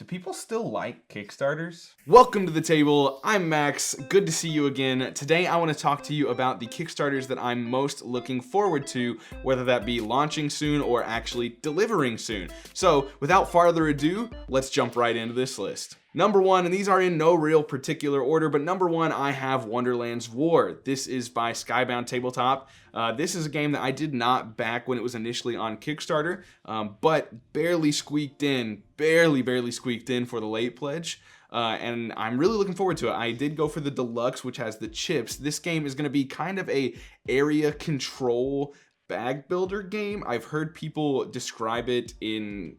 Do people still like Kickstarters? Welcome to the table. I'm Max. Good to see you again. Today I want to talk to you about the Kickstarters that I'm most looking forward to, whether that be launching soon or actually delivering soon. So without farther ado, let's jump right into this list. Number one, and these are in no real particular order, but number one, I have Wonderland's War. This is by Skybound Tabletop. This is a game that I did not back when it was initially on Kickstarter, but barely squeaked in for the late pledge. And I'm really looking forward to it. I did go for the deluxe, which has the chips. This game is going to be kind of a area control bag builder game. I've heard people describe it in,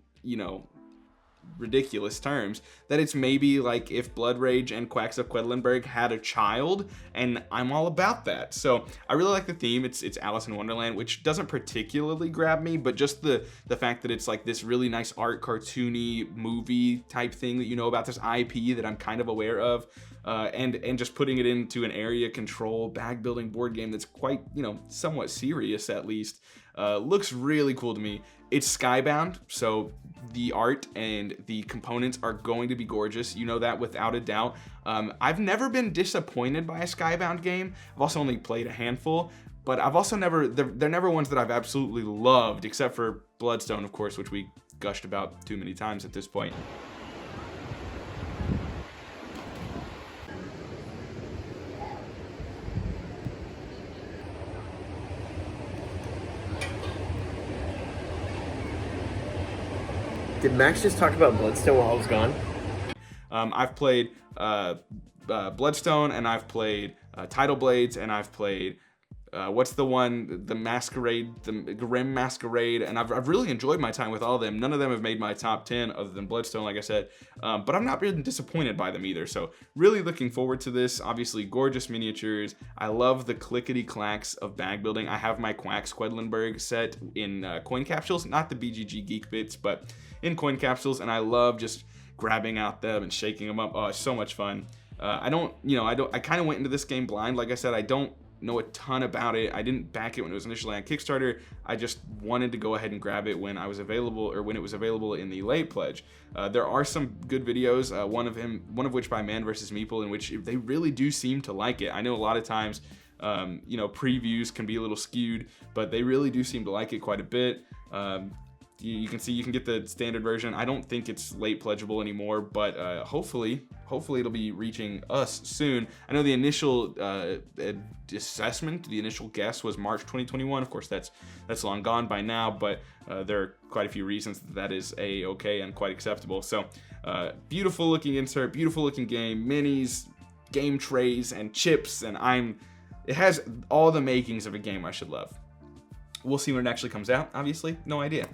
ridiculous terms, that it's maybe like if Blood Rage and Quacks of Quedlinburg had a child, and I'm all about that. So I really like the theme. It's Alice in Wonderland, which doesn't particularly grab me, but just the fact that it's like this really nice art cartoony movie type thing that about this IP that I'm kind of aware of, and just putting it into an area control bag building board game that's quite somewhat serious at least, looks really cool to me. It's Skybound, so the art and the components are going to be gorgeous. You know that without a doubt. I've never been disappointed by a Skybound game. I've also only played a handful, but I've also they're never ones that I've absolutely loved, except for Bloodstone, of course, which we gushed about too many times at this point. Did Max just talk about Bloodstone while I was gone? I've played Bloodstone, and I've played Tidal Blades, and I've played what's the one, the Masquerade, the Grim Masquerade, and I've really enjoyed my time with all of them. None of them have made my top 10 other than Bloodstone, like I said, but I'm not really disappointed by them either. So really looking forward to this. Obviously gorgeous miniatures. I love the clickety clacks of bag building. I have my Quacks Quedlinburg set in coin capsules, not the BGG Geek Bits, but in coin capsules, and I love just grabbing out them and shaking them up. Oh, it's so much fun. I kind of went into this game blind. Like I said, I don't know a ton about it. I didn't back it when it was initially on Kickstarter. I just wanted to go ahead and grab it when it was available in the late pledge. There are some good videos, one of which by Man vs. Meeple, in which they really do seem to like it. I know a lot of times previews can be a little skewed, but they really do seem to like it quite a bit. You can get the standard version. I don't think it's late pledgeable anymore, but hopefully it'll be reaching us soon. I know the initial assessment, the initial guess was March 2021. Of course, that's long gone by now, but there are quite a few reasons that is okay and quite acceptable. So beautiful looking insert, beautiful looking game, minis, game trays, and chips, and it has all the makings of a game I should love. We'll see when it actually comes out. Obviously, no idea.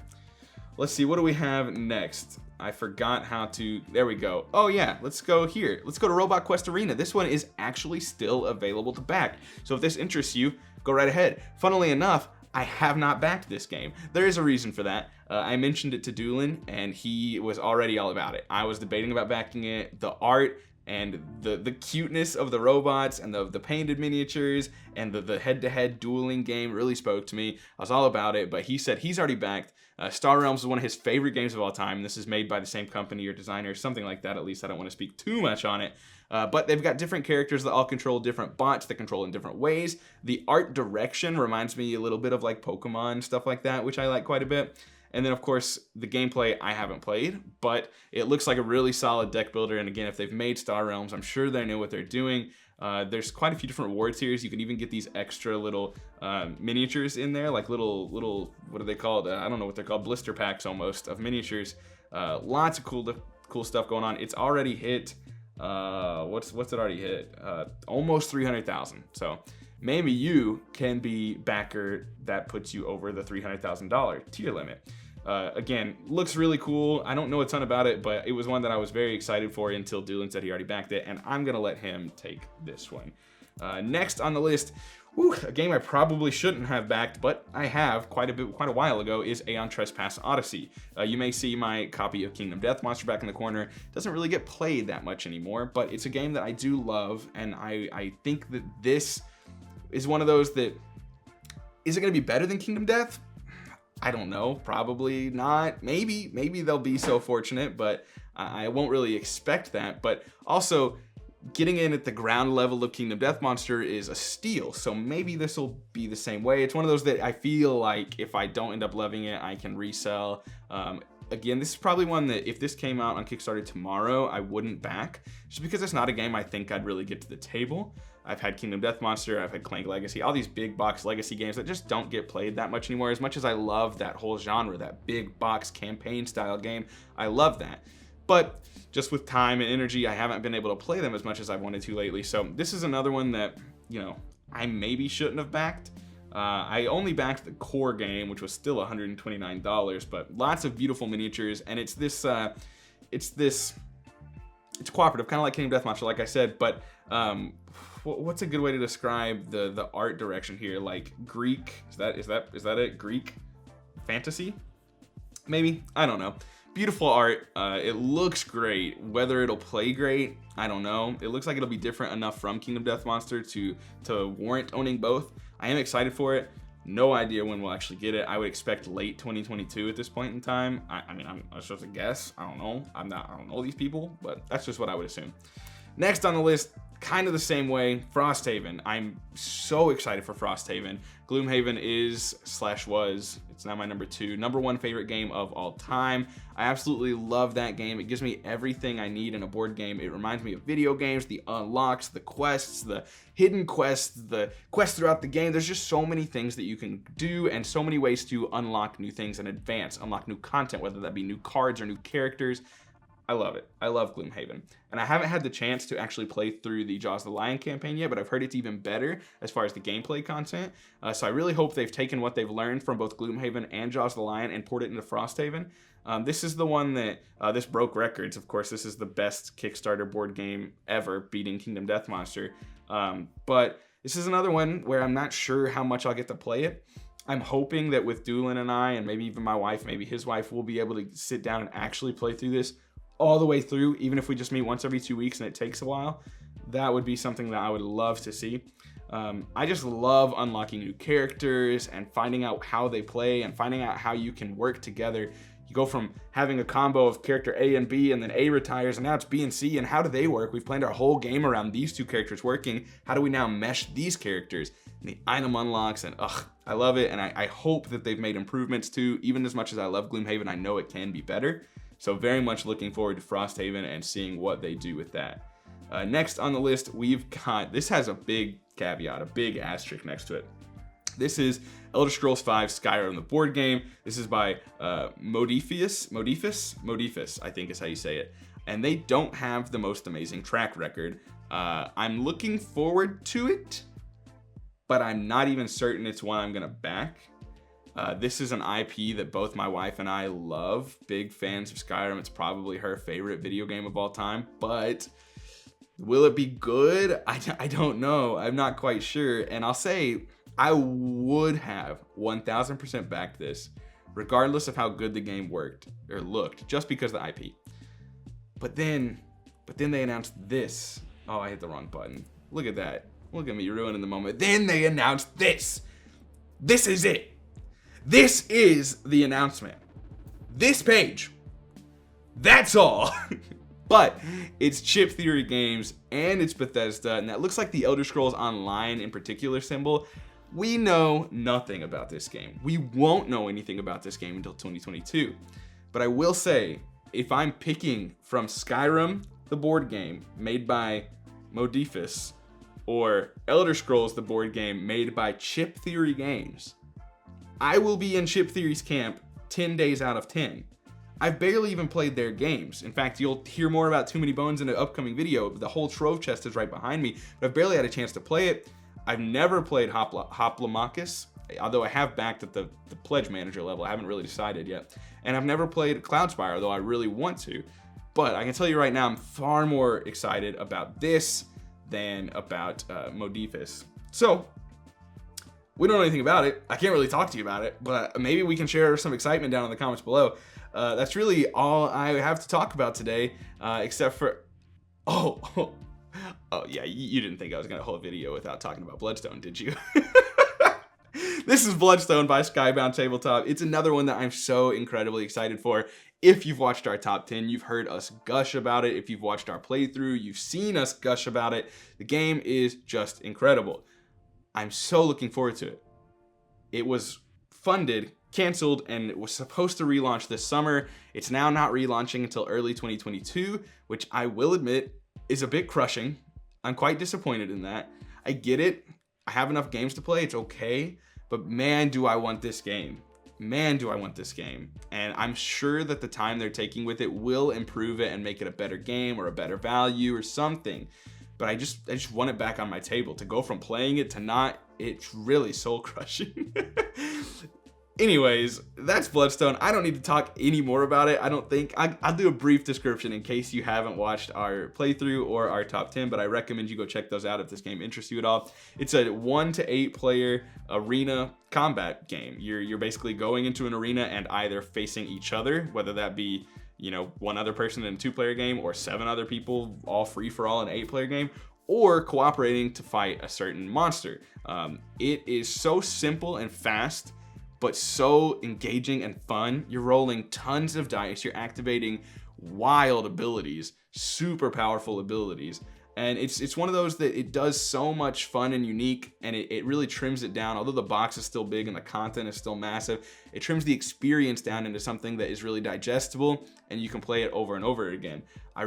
Let's see, what do we have next? I forgot how to, there we go. Oh yeah, let's go here. Let's go to Robot Quest Arena. This one is actually still available to back. So if this interests you, go right ahead. Funnily enough, I have not backed this game. There is a reason for that. I mentioned it to Doolin, and he was already all about it. I was debating about backing it. The art and the cuteness of the robots and the painted miniatures and the head-to-head dueling game really spoke to me. I was all about it, but he said he's already backed. Star Realms is one of his favorite games of all time. This is made by the same company or designer, something like that. At least I don't want to speak too much on it. But they've got different characters that all control different bots that control in different ways. The art direction reminds me a little bit of like Pokemon, stuff like that, which I like quite a bit. And then, of course, the gameplay I haven't played, but it looks like a really solid deck builder. And again, if they've made Star Realms, I'm sure they know what they're doing. There's quite a few different award tiers. You can even get these extra little miniatures in there, like little, what are they called? I don't know what they're called, blister packs almost of miniatures. Lots of cool stuff going on. It's already hit, what's it already hit? Almost 300,000. So maybe you can be backer that puts you over the $300,000 tier limit. Again, looks really cool. I don't know a ton about it, but it was one that I was very excited for until Doolin said he already backed it, and I'm gonna let him take this one. Next on the list, a game I probably shouldn't have backed, but I have quite a while ago, is Aeon Trespass Odyssey. You may see my copy of Kingdom Death Monster back in the corner. It doesn't really get played that much anymore, but it's a game that I do love, and I think that this is one of those that, is it gonna be better than Kingdom Death? I don't know, probably not. Maybe they'll be so fortunate, but I won't really expect that. But also, getting in at the ground level of Kingdom Death Monster is a steal, so maybe this will be the same way. It's one of those that I feel like if I don't end up loving it, I can resell. Again, this is probably one that if this came out on Kickstarter tomorrow, I wouldn't back, just because it's not a game I think I'd really get to the table. I've had Kingdom Death Monster, I've had Clank Legacy, all these big box legacy games that just don't get played that much anymore. As much as I love that whole genre, that big box campaign style game, I love that. But just with time and energy, I haven't been able to play them as much as I wanted to lately. So this is another one that, you know, I maybe shouldn't have backed. I only backed the core game, which was still $129, but lots of beautiful miniatures, and it's cooperative, kind of like Kingdom Death Monster, like I said. But what's a good way to describe the art direction here? Like Greek? Is that it? Greek fantasy? Maybe, I don't know. Beautiful art. It looks great. Whether it'll play great, I don't know. It looks like it'll be different enough from Kingdom Death Monster to warrant owning both. I am excited for it. No idea when we'll actually get it. I would expect late 2022 at this point in time. I mean, I'm supposed to guess. I don't know. I don't know these people, but that's just what I would assume. Next on the list, kind of the same way, Frosthaven. I'm so excited for Frosthaven. Gloomhaven was, it's now my number 1 favorite game of all time. I absolutely love that game. It gives me everything I need in a board game. It reminds me of video games, the unlocks, the quests, the hidden quests, the quests throughout the game. There's just so many things that you can do and so many ways to unlock new things in advance, unlock new content, whether that be new cards or new characters. I love it. I love Gloomhaven. And I haven't had the chance to actually play through the Jaws the Lion campaign yet, but I've heard it's even better as far as the gameplay content. So I really hope they've taken what they've learned from both Gloomhaven and Jaws the Lion and poured it into Frosthaven. This is the one that, this broke records. Of course, this is the best Kickstarter board game ever, beating Kingdom Death Monster. But this is another one where I'm not sure how much I'll get to play it. I'm hoping that with Doolin and I, and maybe even my wife, maybe his wife, we'll be able to sit down and actually play through this all the way through, even if we just meet once every 2 weeks and it takes a while. That would be something that I would love to see. I just love unlocking new characters and finding out how they play and finding out how you can work together. You go from having a combo of character A and B, and then A retires, and now it's B and C, and how do they work? We've planned our whole game around these two characters working. How do we now mesh these characters? And the item unlocks, and I love it, and I hope that they've made improvements too. Even as much as I love Gloomhaven, I know it can be better. So very much looking forward to Frosthaven and seeing what they do with that. Next on the list, we've got, this has a big caveat, a big asterisk next to it. This is Elder Scrolls V Skyrim, the board game. This is by Modiphius, I think is how you say it. And they don't have the most amazing track record. I'm looking forward to it, but I'm not even certain it's one I'm gonna back. This is an IP that both my wife and I love. Big fans of Skyrim. It's probably her favorite video game of all time, but will it be good? I don't know. I'm not quite sure. And I'll say I would have 1000% backed this, regardless of how good the game worked or looked, just because of the IP. But then they announced this. Oh, I hit the wrong button. Look at that. Look at me ruining the moment. Then they announced this. This is it. This is the announcement. This page. That's all. But it's Chip Theory Games and it's Bethesda, and that looks like the Elder Scrolls Online in particular symbol. We know nothing about this game. We won't know anything about this game until 2022. But I will say, if I'm picking from Skyrim, the board game made by Modiphius, or Elder Scrolls, the board game made by Chip Theory Games, I will be in Chip Theory's camp 10 days out of 10. I've barely even played their games. In fact, you'll hear more about Too Many Bones in an upcoming video. The whole trove chest is right behind me, but I've barely had a chance to play it. I've never played Hoplomachus, although I have backed at the pledge manager level. I haven't really decided yet. And I've never played Cloudspire, although I really want to. But I can tell you right now, I'm far more excited about this than about Modiphius. So, we don't know anything about it. I can't really talk to you about it, but maybe we can share some excitement down in the comments below. That's really all I have to talk about today, except for, oh yeah, you didn't think I was gonna hold a video without talking about Bloodstone, did you? This is Bloodstone by Skybound Tabletop. It's another one that I'm so incredibly excited for. If you've watched our top 10, you've heard us gush about it. If you've watched our playthrough, you've seen us gush about it. The game is just incredible. I'm so looking forward to it. It was funded, canceled, and it was supposed to relaunch this summer. It's now not relaunching until early 2022, which I will admit is a bit crushing. I'm quite disappointed in that. I get it. I have enough games to play. It's okay. But man, do I want this game. Man, do I want this game. And I'm sure that the time they're taking with it will improve it and make it a better game or a better value or something. But I just want it back on my table. To go from playing it to not, it's really soul crushing. Anyways, that's Bloodstone. I don't need to talk any more about it. I don't think. I'll do a brief description in case you haven't watched our playthrough or our top 10, but I recommend you go check those out if this game interests you at all. It's a 1 to 8 player arena combat game. You're basically going into an arena and either facing each other, whether that be, you know, one other person in a 2-player game or 7 other people, all free for all in an 8-player game, or cooperating to fight a certain monster. It is so simple and fast, but so engaging and fun. You're rolling tons of dice. You're activating wild abilities, super powerful abilities. And it's one of those that it does so much fun and unique, and it really trims it down. Although the box is still big and the content is still massive, it trims the experience down into something that is really digestible, and you can play it over and over again. I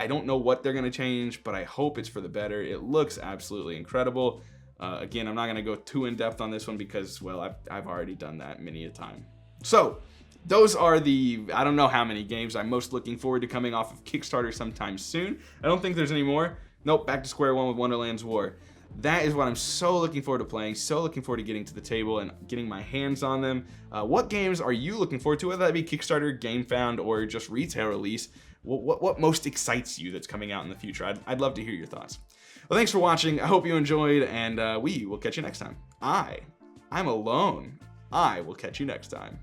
don't know what they're gonna change, but I hope it's for the better. It looks absolutely incredible. Again, I'm not going to go too in depth on this one because, well, I've already done that many a time. So those are I don't know how many games I'm most looking forward to coming off of Kickstarter sometime soon. I don't think there's any more. Nope, back to square one with Wonderland's War. That is what I'm so looking forward to playing, so looking forward to getting to the table and getting my hands on them. What games are you looking forward to, whether that be Kickstarter, GameFound, or just retail release? What most excites you that's coming out in the future? I'd love to hear your thoughts. Well, thanks for watching. I hope you enjoyed, and we will catch you next time. I'm alone. I will catch you next time.